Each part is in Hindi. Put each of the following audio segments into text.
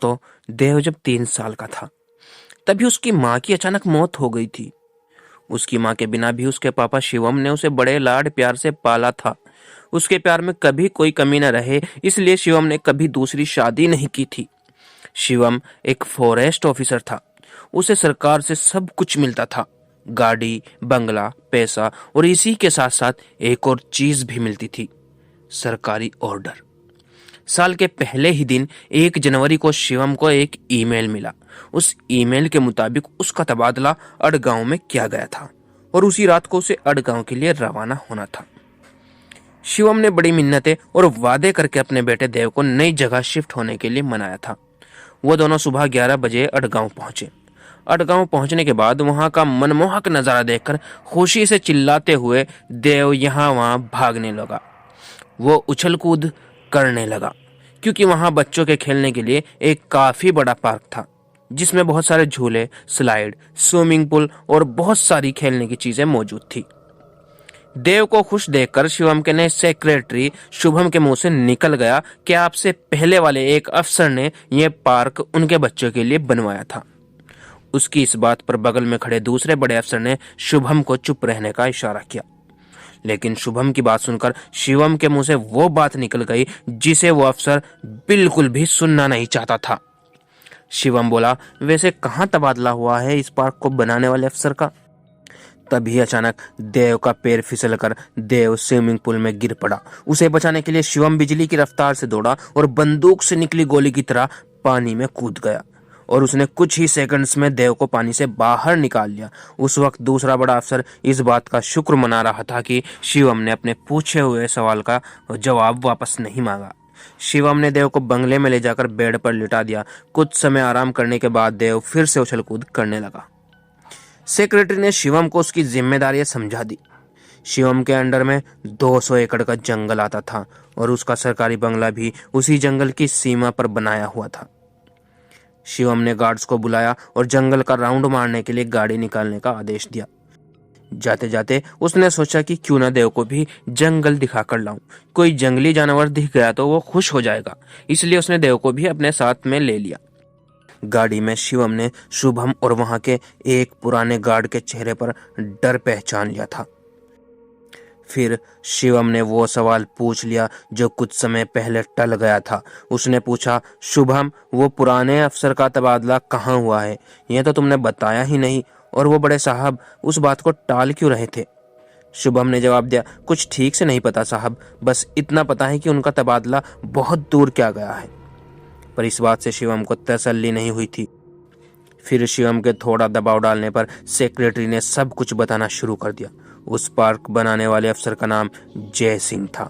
दोस्तों, देव जब 3 साल का था तभी उसकी माँ की अचानक मौत हो गई थी। उसकी माँ के बिना भी उसके पापा शिवम ने उसे बड़े लाड प्यार से पाला था। उसके प्यार में कभी कोई कमी न रहे, इसलिए शिवम ने कभी दूसरी शादी नहीं की थी। शिवम एक फॉरेस्ट ऑफिसर था। उसे सरकार से सब कुछ मिलता था, गाड़ी, बंगला, पैसा, और इसी के साथ साथ एक और चीज भी मिलती थी, सरकारी ऑर्डर। साल के पहले ही दिन 1 जनवरी को शिवम को एक ईमेल मिला। उस ईमेल के मुताबिक उसका तबादला अड़गांव में किया गया था और उसी रात को उसे अड़गांव के लिए रवाना होना था। शिवम ने बड़ी मिन्नतें और वादे करके अपने बेटे देव को नई जगह शिफ्ट होने के लिए मनाया था। वो दोनों सुबह 11 बजे अड़गांव पहुंचे। अड़गांव पहुंचने के बाद वहां का मनमोहक नजारा देखकर खुशी से चिल्लाते हुए देव यहाँ वहां भागने लगा। वो उछल कूद करने लगा क्योंकि वहां बच्चों के खेलने के लिए एक काफी बड़ा पार्क था, जिसमें बहुत सारे झूले, स्लाइड, स्विमिंग पूल और बहुत सारी खेलने की चीजें मौजूद थी। देव को खुश देखकर शिवम के नए सेक्रेटरी शुभम के मुंह से निकल गया कि आपसे पहले वाले एक अफसर ने यह पार्क उनके बच्चों के लिए बनवाया था। उसकी इस बात पर बगल में खड़े दूसरे बड़े अफसर ने शुभम को चुप रहने का इशारा किया, लेकिन शुभम की बात सुनकर शिवम के मुंह से वो बात निकल गई जिसे वो अफसर बिल्कुल भी सुनना नहीं चाहता था। शिवम बोला, वैसे कहाँ तबादला हुआ है इस पार्क को बनाने वाले अफसर का? तभी अचानक देव का पैर फिसलकर देव स्विमिंग पूल में गिर पड़ा। उसे बचाने के लिए शिवम बिजली की रफ्तार से दौड़ा और बंदूक से निकली गोली की तरह पानी में कूद गया और उसने कुछ ही सेकंड्स में देव को पानी से बाहर निकाल लिया। उस वक्त दूसरा बड़ा अफसर इस बात का शुक्र मना रहा था कि शिवम ने अपने पूछे हुए सवाल का जवाब वापस नहीं मांगा। शिवम ने देव को बंगले में ले जाकर बेड पर लिटा दिया। कुछ समय आराम करने के बाद देव फिर से उछल कूद करने लगा। सेक्रेटरी ने शिवम को उसकी जिम्मेदारियां समझा दी। शिवम के अंडर में 200 एकड़ का जंगल आता था और उसका सरकारी बंगला भी उसी जंगल की सीमा पर बनाया हुआ था। शिवम ने गार्ड्स को बुलाया और जंगल का राउंड मारने के लिए गाड़ी निकालने का आदेश दिया। जाते जाते उसने सोचा कि क्यों ना देव को भी जंगल दिखाकर लाऊं। कोई जंगली जानवर दिख गया तो वो खुश हो जाएगा, इसलिए उसने देव को भी अपने साथ में ले लिया। गाड़ी में शिवम ने शुभम और वहां के एक पुराने गार्ड के चेहरे पर डर पहचान लिया था। फिर शिवम ने वो सवाल पूछ लिया जो कुछ समय पहले टल गया था। उसने पूछा, शुभम, वो पुराने अफसर का तबादला कहाँ हुआ है? ये तो तुमने बताया ही नहीं, और वो बड़े साहब उस बात को टाल क्यों रहे थे? शुभम ने जवाब दिया, कुछ ठीक से नहीं पता साहब, बस इतना पता है कि उनका तबादला बहुत दूर किया गया है। पर इस बात से शिवम को तसल्ली नहीं हुई थी। फिर शिवम के थोड़ा दबाव डालने पर सेक्रेटरी ने सब कुछ बताना शुरू कर दिया। उस पार्क बनाने वाले अफसर का नाम जय सिंह था।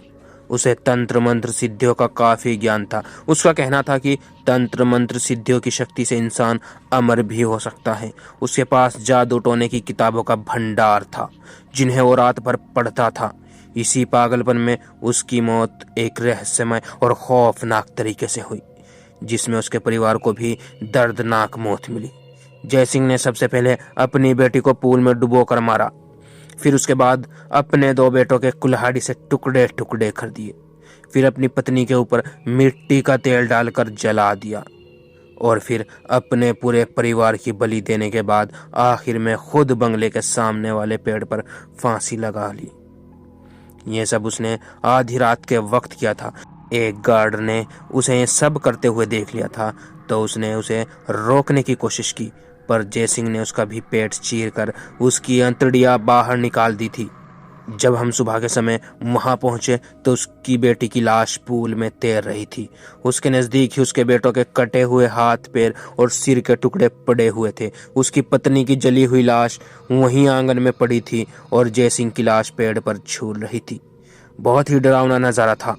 उसे तंत्र मंत्र सिद्धियों का काफी ज्ञान था। उसका कहना था कि तंत्र मंत्र सिद्धियों की शक्ति से इंसान अमर भी हो सकता है। उसके पास जादू टोने की किताबों का भंडार था जिन्हें वो रात भर पढ़ता था। इसी पागलपन में उसकी मौत एक रहस्यमय और खौफनाक तरीके से हुई, जिसमें उसके परिवार को भी दर्दनाक मौत मिली। जयसिंह ने सबसे पहले अपनी बेटी को पूल में डुबो कर मारा, फिर उसके बाद अपने 2 बेटों के कुल्हाड़ी से टुकड़े टुकड़े कर दिए, फिर अपनी पत्नी के ऊपर मिट्टी का तेल डालकर जला दिया और फिर अपने पूरे परिवार की बलि देने के बाद आखिर में खुद बंगले के सामने वाले पेड़ पर फांसी लगा ली। ये सब उसने आधी रात के वक्त किया था। एक गार्ड ने उसे ये सब करते हुए देख लिया था तो उसने उसे रोकने की कोशिश की, पर जयसिंह ने उसका भी पेट चीरकर उसकी अंतड़ियां बाहर निकाल दी थी। जब हम सुबह के समय वहां पहुंचे तो उसकी बेटी की लाश पूल में तैर रही थी। उसके नजदीक ही उसके बेटों के कटे हुए हाथ, पैर और सिर के टुकड़े पड़े हुए थे। उसकी पत्नी की जली हुई लाश वहीं आंगन में पड़ी थी और जयसिंह की लाश पेड़ पर झूल रही थी। बहुत ही डरावना नजारा था।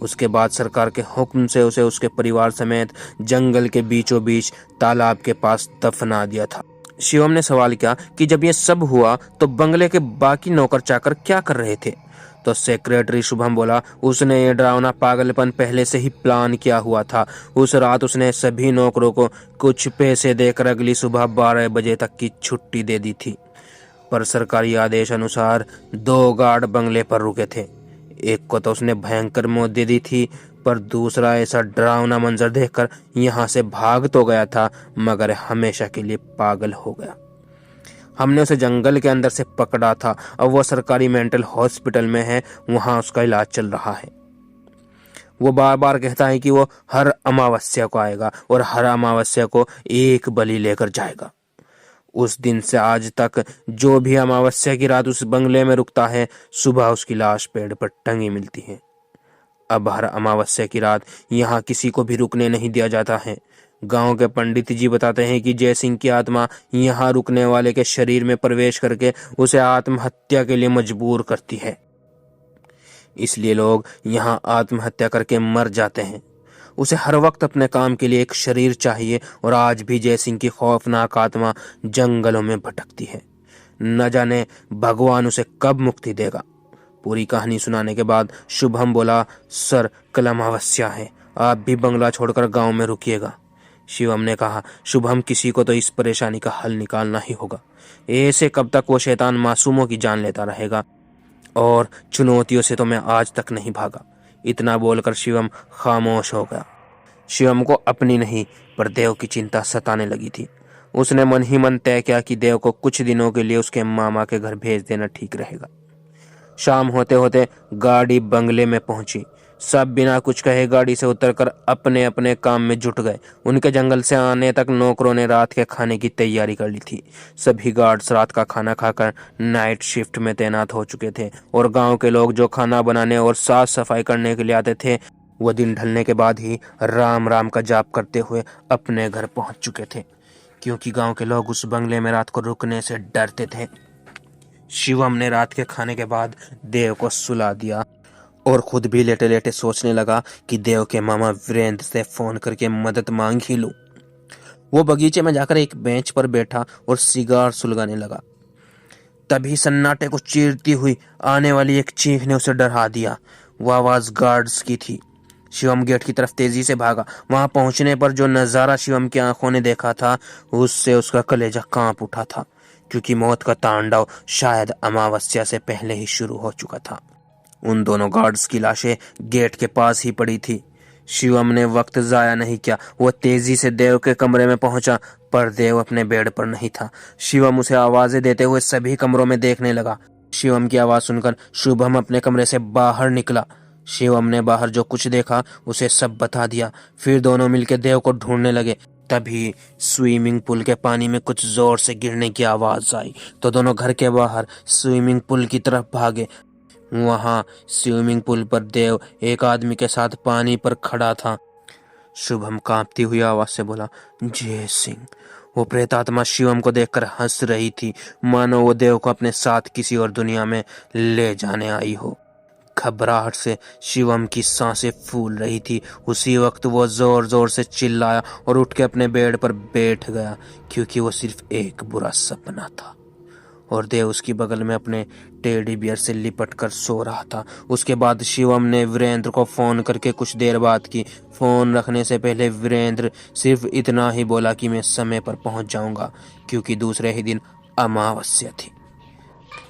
उसके बाद सरकार के हुक्म से उसे उसके परिवार समेत जंगल के बीचों बीच तालाब के पास दफना दिया था। शिवम ने सवाल किया कि जब ये सब हुआ तो बंगले के बाकी नौकर चाकर क्या कर रहे थे? तो सेक्रेटरी शुभम बोला, उसने ये डरावना पागलपन पहले से ही प्लान किया हुआ था। उस रात उसने सभी नौकरों को कुछ पैसे देकर अगली सुबह 12 बजे तक की छुट्टी दे दी थी। पर सरकारी आदेश अनुसार 2 गार्ड बंगले पर रुके थे। एक को तो उसने भयंकर मौत दे दी थी, पर दूसरा ऐसा डरावना मंजर देखकर यहाँ से भाग तो गया था, मगर हमेशा के लिए पागल हो गया। हमने उसे जंगल के अंदर से पकड़ा था। अब वो सरकारी मेंटल हॉस्पिटल में है, वहां उसका इलाज चल रहा है। वो बार बार कहता है कि वो हर अमावस्या को आएगा और हर अमावस्या को एक बलि लेकर जाएगा। उस दिन से आज तक जो भी अमावस्या की रात उस बंगले में रुकता है, सुबह उसकी लाश पेड़ पर टंगी मिलती है। अब हर अमावस्या की रात यहाँ किसी को भी रुकने नहीं दिया जाता है। गांव के पंडित जी बताते हैं कि जय सिंह की आत्मा यहाँ रुकने वाले के शरीर में प्रवेश करके उसे आत्महत्या के लिए मजबूर करती है। इसलिए लोग यहाँ आत्महत्या करके मर जाते हैं। उसे हर वक्त अपने काम के लिए एक शरीर चाहिए और आज भी जय सिंह की खौफनाक आत्मा जंगलों में भटकती है। न जाने भगवान उसे कब मुक्ति देगा। पूरी कहानी सुनाने के बाद शुभम बोला, सर कल अमावस्या है, आप भी बंगला छोड़कर गांव में रुकिएगा। शिवम ने कहा, शुभम किसी को तो इस परेशानी का हल निकालना ही होगा। ऐसे कब तक वो शैतान मासूमों की जान लेता रहेगा, और चुनौतियों से तो मैं आज तक नहीं भागा। इतना बोलकर शिवम खामोश हो गया। शिवम को अपनी नहीं पर देव की चिंता सताने लगी थी। उसने मन ही मन तय किया कि देव को कुछ दिनों के लिए उसके मामा के घर भेज देना ठीक रहेगा। शाम होते होते गाड़ी बंगले में पहुंची। सब बिना कुछ कहे गाड़ी से उतरकर अपने अपने काम में जुट गए। उनके जंगल से आने तक नौकरों ने रात के खाने की तैयारी कर ली थी। सभी गार्ड्स रात का खाना खाकर नाइट शिफ्ट में तैनात हो चुके थे और गांव के लोग जो खाना बनाने और साफ सफाई करने के लिए आते थे, वो दिन ढलने के बाद ही राम राम का जाप करते हुए अपने घर पहुंच चुके थे, क्योंकि गांव के लोग उस बंगले में रात को रुकने से डरते थे। शिवम ने रात के खाने के बाद देव को सुला दिया और खुद भी लेटे लेटे सोचने लगा कि देव के मामा वीरेंद्र से फोन करके मदद मांग ही लूं। वो बगीचे में जाकर एक बेंच पर बैठा और सिगार सुलगाने लगा। तभी सन्नाटे को चीरती हुई आने वाली एक चीख ने उसे डरा दिया। वो आवाज गार्ड्स की थी। शिवम गेट की तरफ तेजी से भागा। वहां पहुंचने पर जो नजारा शिवम की आंखों ने देखा था, उससे उसका कलेजा कांप उठा था, क्योंकि मौत का तांडव शायद अमावस्या से पहले ही शुरू हो चुका था। उन दोनों गार्ड्स की लाशें गेट के पास ही पड़ी थी। शिवम ने वक्त जाया नहीं किया। वो तेजी से देव के कमरे में पहुंचा, पर देव अपने बेड पर नहीं था। शिवम उसे आवाजें देते हुए सभी कमरों में देखने लगा। शिवम की आवाज सुनकर शुभम अपने कमरे से बाहर निकला। शिवम ने बाहर जो कुछ देखा उसे सब बता दिया। फिर दोनों मिलकर देव को ढूंढने लगे। तभी स्विमिंग पूल के पानी में कुछ जोर से गिरने की आवाज आई, तो दोनों घर के बाहर स्विमिंग पूल की तरफ भागे। वहां स्विमिंग पूल पर देव एक आदमी के साथ पानी पर खड़ा था। शुभम कांपती हुई आवाज से बोला, जय सिंह। वो प्रेतात्मा शिवम को देखकर हंस रही थी, मानो वो देव को अपने साथ किसी और दुनिया में ले जाने आई हो। घबराहट से शिवम की सांसें फूल रही थी। उसी वक्त वो जोर जोर से चिल्लाया और उठ के अपने बेड पर बैठ गया, क्योंकि वो सिर्फ एक बुरा सपना था और देव उसकी बगल में अपने टेडी बियर से लिपट कर सो रहा था। उसके बाद शिवम ने वीरेंद्र को फोन करके कुछ देर बात की। फोन रखने से पहले वीरेंद्र सिर्फ इतना ही बोला कि मैं समय पर पहुंच जाऊंगा, क्योंकि दूसरे ही दिन अमावस्या थी।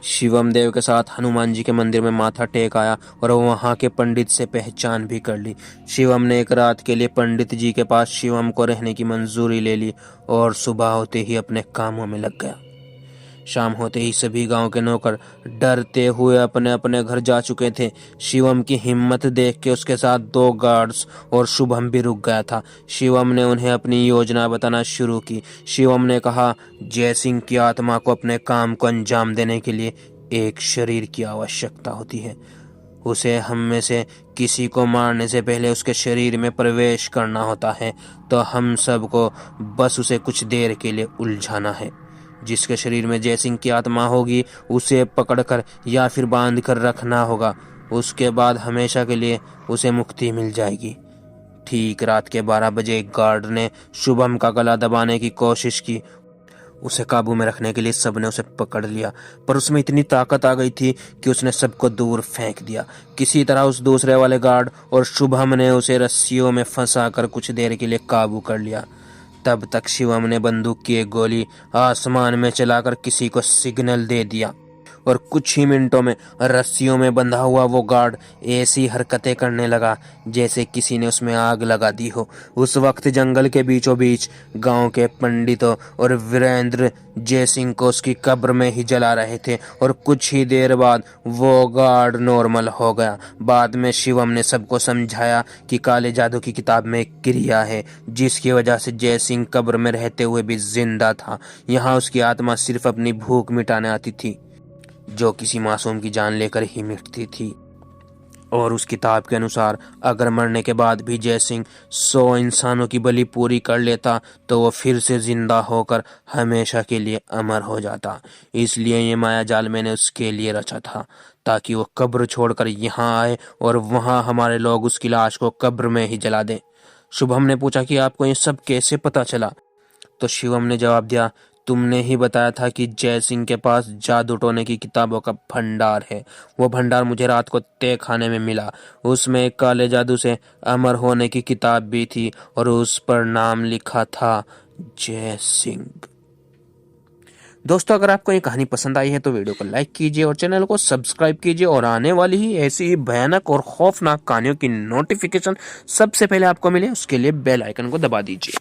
शिवम देव के साथ हनुमान जी के मंदिर में माथा टेक आया और वहां के पंडित से पहचान भी कर ली। शिवम ने एक रात के लिए पंडित जी के पास शिवम को रहने की मंजूरी ले ली और सुबह होते ही अपने कामों में लग गया। शाम होते ही सभी गांव के नौकर डरते हुए अपने अपने घर जा चुके थे। शिवम की हिम्मत देख के उसके साथ 2 गार्ड्स और शुभम भी रुक गया था। शिवम ने उन्हें अपनी योजना बताना शुरू की। शिवम ने कहा, जय सिंह की आत्मा को अपने काम को अंजाम देने के लिए एक शरीर की आवश्यकता होती है। उसे हम में से किसी को मारने से पहले उसके शरीर में प्रवेश करना होता है, तो हम सबको बस उसे कुछ देर के लिए उलझाना है। जिसके शरीर में जय सिंह की आत्मा होगी उसे पकड़कर या फिर बांध कर रखना होगा। उसके बाद हमेशा के लिए उसे मुक्ति मिल जाएगी। ठीक रात के 12 बजे एक गार्ड ने शुभम का गला दबाने की कोशिश की। उसे काबू में रखने के लिए सबने उसे पकड़ लिया, पर उसमें इतनी ताकत आ गई थी कि उसने सबको दूर फेंक दिया। किसी तरह उस दूसरे वाले गार्ड और शुभम ने उसे रस्सियों में फंसाकर कुछ देर के लिए काबू कर लिया। तब तक शिवम ने बंदूक की एक गोली आसमान में चलाकर किसी को सिग्नल दे दिया। और कुछ ही मिनटों में रस्सियों में बंधा हुआ वो गार्ड ऐसी हरकतें करने लगा जैसे किसी ने उसमें आग लगा दी हो। उस वक्त जंगल के बीचों बीच गांव के पंडितों और वीरेंद्र जयसिंह को उसकी कब्र में ही जला रहे थे और कुछ ही देर बाद वो गार्ड नॉर्मल हो गया। बाद में शिवम ने सबको समझाया कि काले जादू की किताब में एक क्रिया है जिसकी वजह से जयसिंह कब्र में रहते हुए भी जिंदा था। यहाँ उसकी आत्मा सिर्फ अपनी भूख मिटाने आती थी जो किसी मासूम की जान लेकर ही मिटती थी। और उस किताब के अनुसार अगर मरने के बाद भी जयसिंह 100 इंसानों की बलि पूरी कर लेता तो वो फिर से जिंदा होकर हमेशा के लिए अमर हो जाता। इसलिए ये माया जाल मैंने उसके लिए रचा था ताकि वो कब्र छोड़कर यहाँ आए और वहाँ हमारे लोग उसकी लाश को कब्र में ही जला दें। शुभम ने पूछा कि आपको ये सब कैसे पता चला? तो शिवम ने जवाब दिया, तुमने ही बताया था कि जय सिंह के पास जादू टोने की किताबों का भंडार है। वो भंडार मुझे रात को तय खाने में मिला। उसमें एक काले जादू से अमर होने की किताब भी थी और उस पर नाम लिखा था जय सिंह। दोस्तों, अगर आपको ये कहानी पसंद आई है तो वीडियो को लाइक कीजिए और चैनल को सब्सक्राइब कीजिए और आने वाली ही ऐसी ही भयानक और खौफनाक कहानियों की नोटिफिकेशन सबसे पहले आपको मिले उसके लिए बेल आइकन को दबा दीजिए।